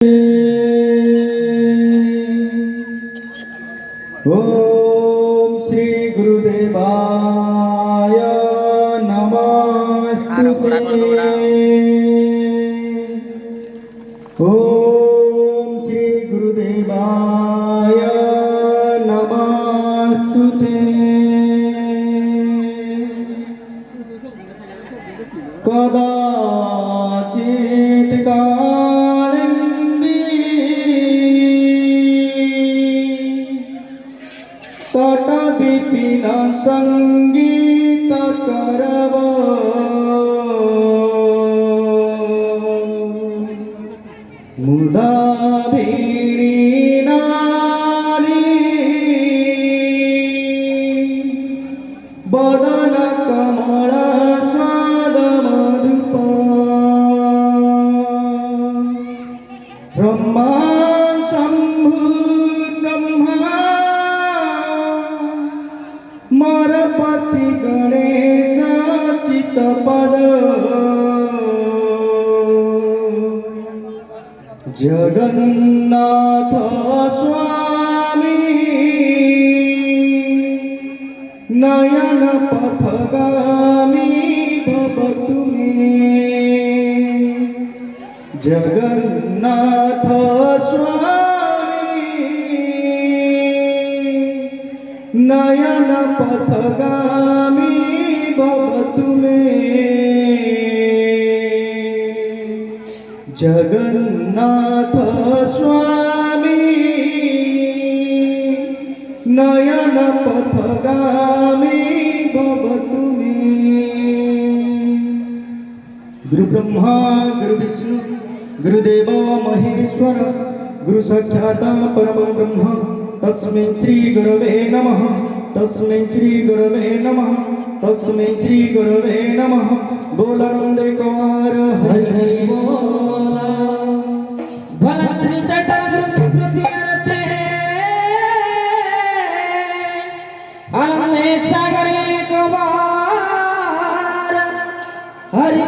ओम श्री गुरुदेवाय नमस्तुते। ओम श्री गुरुदेवाय नमस्तुते। कदाचित् कालिन्दी तट विपिन संगीत करव मुदा भीरी नारी बदन कमल स्वाद मधुप ब्रह्मा शंभु ब्रह्मा मरपति गणेश चितपद जगन्नाथ स्वामी नयन पथगामी भवतु मे। जगन्नाथ स्वामी नयन पथगामी भवतु मे। जगन्नाथ स्वामी नयन पथगामी भवतु मे। गुरु ब्रह्मा गुरु विष्णु गुरुदेव महेश्वर गुरु साक्षात् परम ब्रह्म तस्मै श्री गुरवे नमः। तस्मै श्री गुरवे नमः। तस्मै श्री गुरवे नमः। बोल नंदकुमार हरि हरि बोल। भला श्री चैतन्य कृति रचे आनंद सागर कुमार हरि